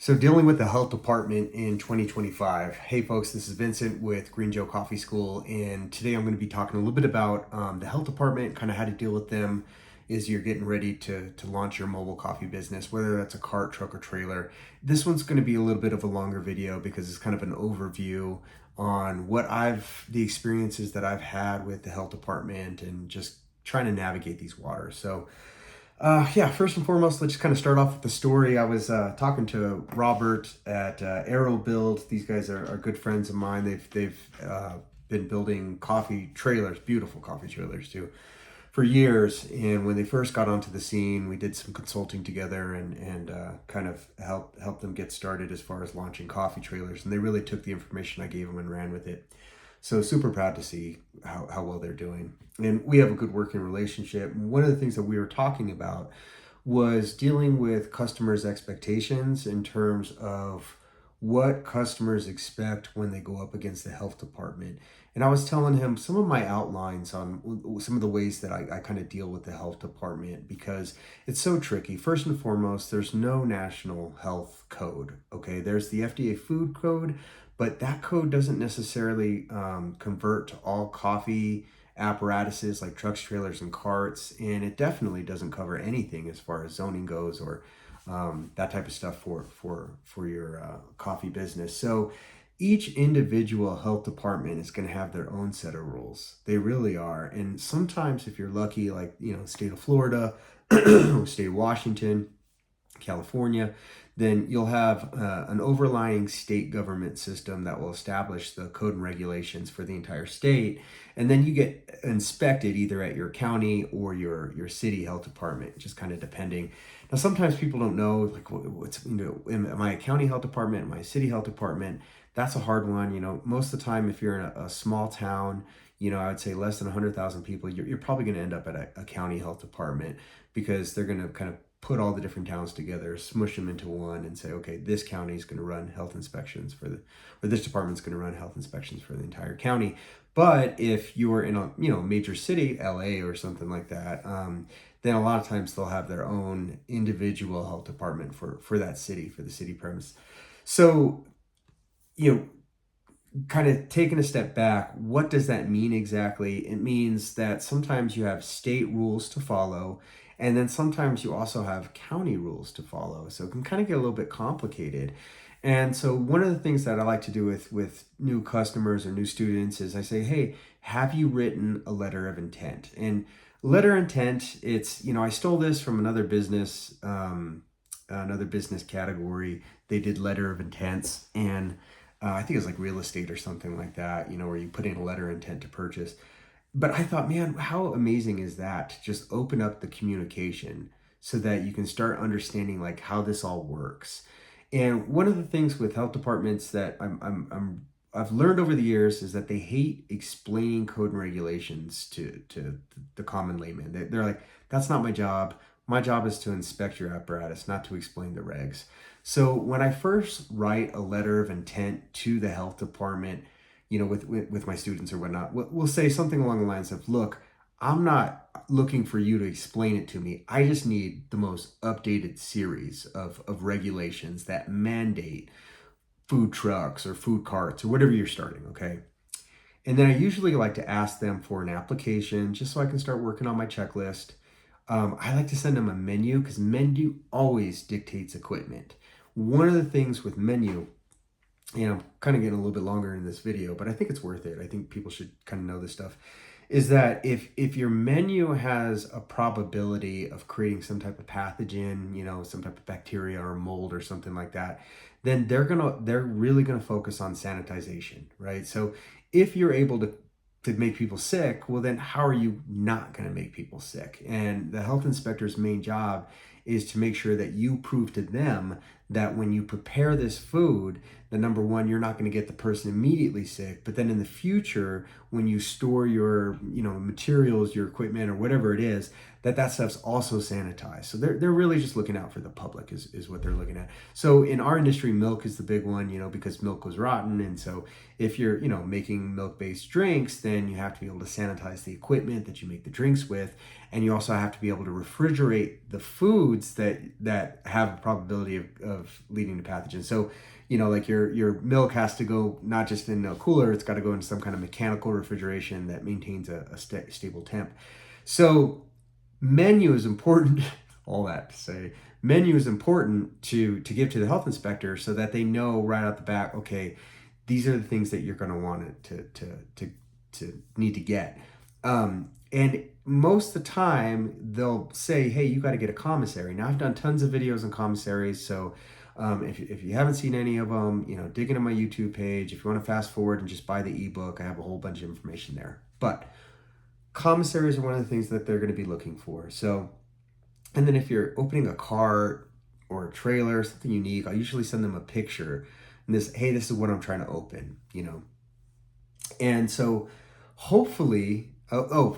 So dealing with the health department in 2025. Hey folks, this is Vincent with Green Joe Coffee School, and today I'm going to be talking a little bit about the health department, kind of how to deal with them as you're getting ready to launch your mobile coffee business, whether that's a cart, truck, or trailer. This one's going to be a little bit of a longer video because it's kind of an overview on the experiences that I've had with the health department and just trying to navigate these waters. Yeah, first and foremost, let's just kind of start off with the story. I was talking to Robert at AeroBuild. These guys are good friends of mine. They've been building coffee trailers, beautiful coffee trailers too, for years. And when they first got onto the scene, we did some consulting together and kind of help them get started as far as launching coffee trailers. And they really took the information I gave them and ran with it. So super proud to see how well they're doing. And we have a good working relationship. One of the things that we were talking about was dealing with customers' expectations in terms of what customers expect when they go up against the health department. And I was telling him some of my outlines on some of the ways that I kind of deal with the health department because it's so tricky. First and foremost, there's no national health code. Okay, there's the FDA food code, but that code doesn't necessarily convert to all coffee apparatuses like trucks, trailers, and carts, and it definitely doesn't cover anything as far as zoning goes or that type of stuff for your coffee business. So each individual health department is going to have their own set of rules. They really are, and sometimes if you're lucky, like state of Florida, state of Washington, California, then you'll have an overlying state government system that will establish the code and regulations for the entire state. And then you get inspected either at your county or your city health department, just kind of depending. Now, sometimes people don't know, like, am I a county health department? Am I a city health department? That's a hard one. Most of the time, if you're in a small town, I would say less than 100,000 people, you're probably going to end up at a county health department because they're going to kind of put all the different towns together, smush them into one and say, okay, this county is going to run health inspections or this department's going to run health inspections for the entire county. But if you're in a, major city, LA or something like that, then a lot of times they'll have their own individual health department for that city, for the city premise. So, kind of taking a step back, what does that mean exactly? It means that sometimes you have state rules to follow, and then sometimes you also have county rules to follow. So it can kind of get a little bit complicated. And so one of the things that I like to do with new customers or new students is I say, hey, have you written a letter of intent? And letter of intent, it's, I stole this from another business category. They did letter of intents, and I think it was like real estate or something like that, where you put in a letter of intent to purchase. But I thought, man, how amazing is that to just open up the communication so that you can start understanding like how this all works. And one of the things with health departments that I've learned over the years is that they hate explaining code and regulations to the common layman. They're like, that's not my job. My job is to inspect your apparatus, not to explain the regs. So when I first write a letter of intent to the health department, with my students or whatnot, we'll say something along the lines of, look, I'm not looking for you to explain it to me. I just need the most updated series of regulations that mandate food trucks or food carts or whatever you're starting, okay? And then I usually like to ask them for an application just so I can start working on my checklist. I like to send them a menu because menu always dictates equipment. One of the things with menu, I'm kind of getting a little bit longer in this video, but I think it's worth it. I think people should kind of know this stuff, is that if your menu has a probability of creating some type of pathogen, some type of bacteria or mold or something like that, then they're really gonna focus on sanitization, right? So if you're able to make people sick, well then how are you not gonna make people sick? And the health inspector's main job is to make sure that you prove to them that when you prepare this food, that number one, you're not going to get the person immediately sick, but then in the future, when you store your, materials, your equipment or whatever it is, that stuff's also sanitized. So they're really just looking out for the public is what they're looking at. So in our industry, milk is the big one, because milk goes rotten. And so if you're, making milk-based drinks, then you have to be able to sanitize the equipment that you make the drinks with. And you also have to be able to refrigerate the foods that have a probability of leading to pathogens. So, like your milk has to go not just in a cooler, it's got to go into some kind of mechanical refrigeration that maintains a stable temp. So menu is important. All that to say, menu is important to give to the health inspector so that they know right out the back, okay, these are the things that you're going to want to need to get. And most of the time they'll say, hey, you got to get a commissary. Now I've done tons of videos on commissaries. So if you haven't seen any of them, dig into my YouTube page. If you want to fast forward and just buy the ebook, I have a whole bunch of information there. But commissaries are one of the things that they're going to be looking for. So, and then if you're opening a cart or a trailer, something unique, I usually send them a picture and hey, this is what I'm trying to open, And so hopefully,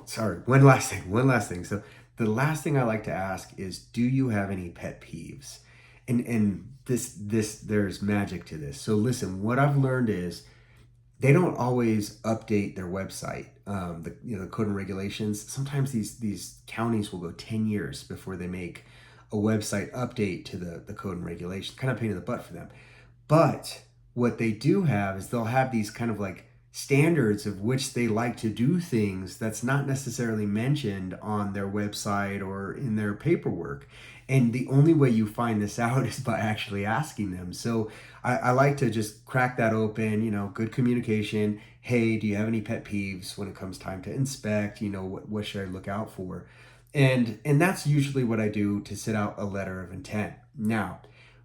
sorry, one last thing. So the last thing I like to ask is, do you have any pet peeves? And there's magic to this. So listen, what I've learned is they don't always update their website. The code and regulations. Sometimes these counties will go 10 years before they make a website update to the code and regulations. Kind of pain in the butt for them. But what they do have is they'll have these kind of like standards of which they like to do things that's not necessarily mentioned on their website or in their paperwork. And the only way you find this out is by actually asking them. So I like to just crack that open, good communication. Hey, do you have any pet peeves when it comes time to inspect? What should I look out for? And that's usually what I do to set out a letter of intent. Now,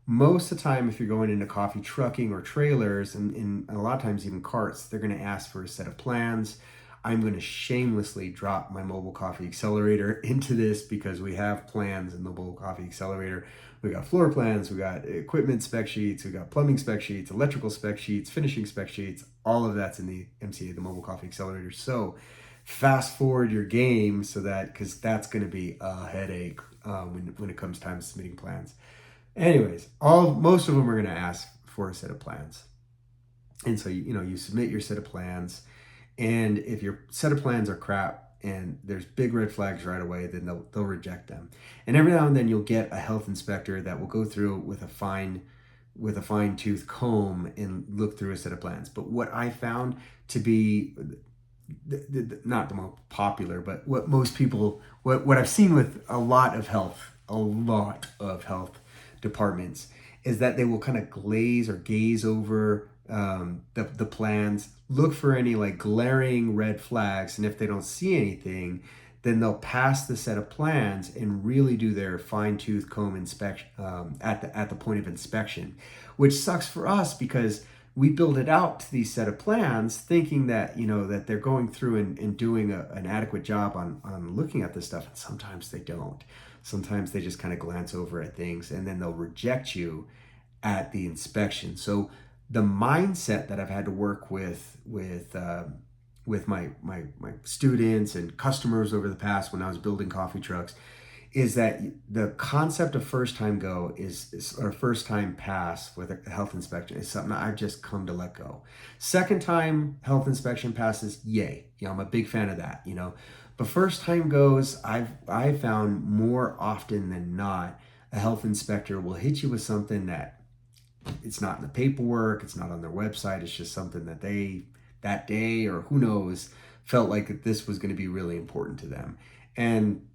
most of the time, if you're going into coffee trucking or trailers, and a lot of times even carts, they're going to ask for a set of plans. I'm going to shamelessly drop my mobile coffee accelerator into this because we have plans in the mobile coffee accelerator. We got floor plans, we got equipment spec sheets, we got plumbing spec sheets, electrical spec sheets, finishing spec sheets. All of that's in the MCA, the mobile coffee accelerator. So fast forward your game because that's going to be a headache when it comes time to submitting plans. Anyways, most of them are going to ask for a set of plans. And so, you submit your set of plans. And if your set of plans are crap and there's big red flags right away, then they'll reject them. And every now and then you'll get a health inspector that will go through with a fine-tooth comb and look through a set of plans. But what I found to be not the most popular, but what most people, what I've seen with a lot of health departments is that they will kind of glaze or gaze over the plans, look for any like glaring red flags, and if they don't see anything, then they'll pass the set of plans and really do their fine-tooth comb inspection at the point of inspection, which sucks for us because we build it out to these set of plans thinking that that they're going through and doing an adequate job on looking at this stuff, and sometimes they don't. Sometimes they just kind of glance over at things and then they'll reject you at the inspection. So the mindset that I've had to work with my students and customers over the past when I was building coffee trucks is that the concept of first time go or first time pass with a health inspection is something I've just come to let go. Second time health inspection passes, yay. I'm a big fan of that, But first time goes, I've found more often than not, a health inspector will hit you with something that it's not in the paperwork, it's not on their website, it's just something that they, that day, or who knows, felt like this was going to be really important to them. And,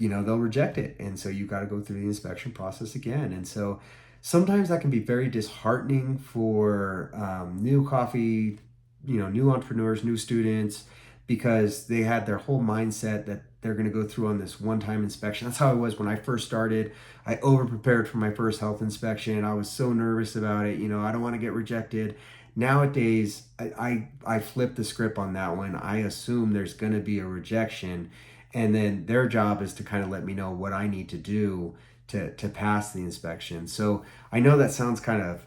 they'll reject it. And so you got to go through the inspection process again. And so sometimes that can be very disheartening for new coffee, new entrepreneurs, new students, because they had their whole mindset that they're going to go through on this one-time inspection. That's how I was when I first started. I over-prepared for my first health inspection. I was so nervous about it. I don't want to get rejected. Nowadays, I flip the script on that one. I assume there's going to be a rejection, and then their job is to kind of let me know what I need to do to pass the inspection. So I know that sounds kind of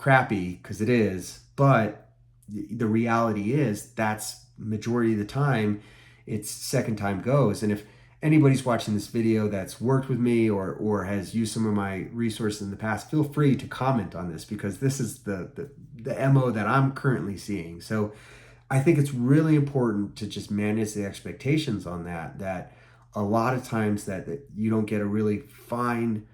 crappy, because it is, but the reality is that's majority of the time it's second time goes. And if anybody's watching this video that's worked with me or has used some of my resources in the past, feel free to comment on this, because this is the MO that I'm currently seeing. So I think it's really important to just manage the expectations on that a lot of times that you don't get a really fine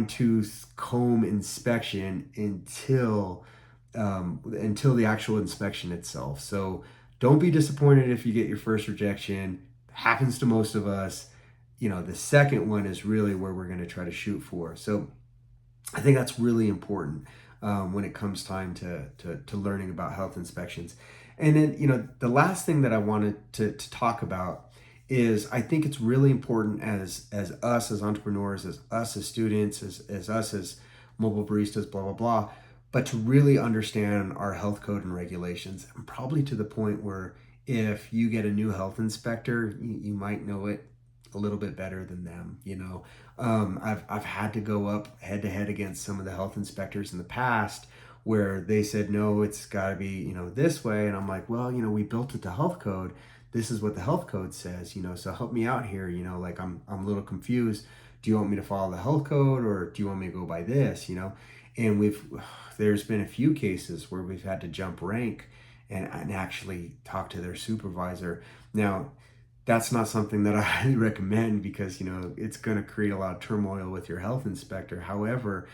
tooth comb inspection until the actual inspection itself. So don't be disappointed if you get your first rejection. It happens to most of us. The second one is really where we're going to try to shoot for. So I think that's really important when it comes time to learning about health inspections. And then, the last thing that I wanted to talk about is I think it's really important as us as entrepreneurs, as us as students, as us as mobile baristas, blah, blah, blah, but to really understand our health code and regulations, and probably to the point where if you get a new health inspector, you might know it a little bit better than them. I've had to go up head to head against some of the health inspectors in the past where they said, no, it's got to be, this way. And I'm like, well, we built it to health code. This is what the health code says, so help me out here. Like I'm a little confused. Do you want me to follow the health code, or do you want me to go by this, And there's been a few cases where we've had to jump rank and actually talk to their supervisor. Now, that's not something that I highly recommend, because, it's going to create a lot of turmoil with your health inspector. However,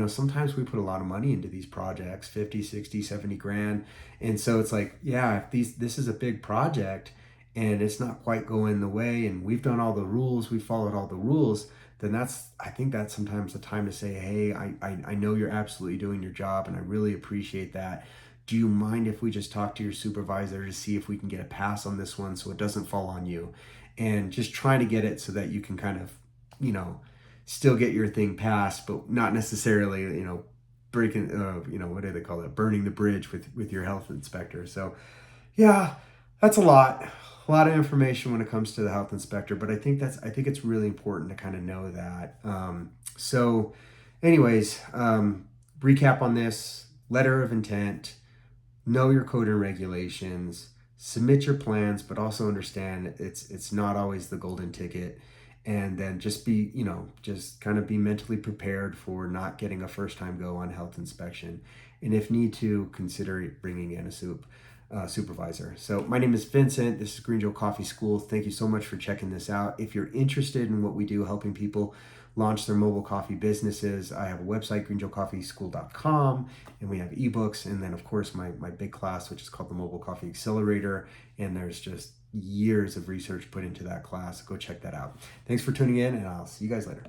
sometimes we put a lot of money into these projects, 50, 60, 70 grand. And so it's like, yeah, if this is a big project and it's not quite going the way, and we've done all the rules, we followed all the rules, then I think that's sometimes the time to say, hey, I know you're absolutely doing your job and I really appreciate that. Do you mind if we just talk to your supervisor to see if we can get a pass on this one so it doesn't fall on you? And just trying to get it so that you can kind of, still get your thing passed, but not necessarily, breaking, what do they call it? Burning the bridge with your health inspector. So yeah, that's a lot of information when it comes to the health inspector, but I think it's really important to kind of know that. So anyways, recap on this: letter of intent, know your code and regulations, submit your plans, but also understand it's not always the golden ticket. And then just kind of be mentally prepared for not getting a first time go on health inspection. And if need to, consider bringing in a supervisor. So my name is Vincent. This is Green Joe Coffee School. Thank you so much for checking this out. If you're interested in what we do, helping people launch their mobile coffee businesses, I have a website, greenjoecoffeeschool.com, and we have ebooks. And then, of course, my big class, which is called the Mobile Coffee Accelerator. And there's just years of research put into that class. Go check that out. Thanks for tuning in, and I'll see you guys later.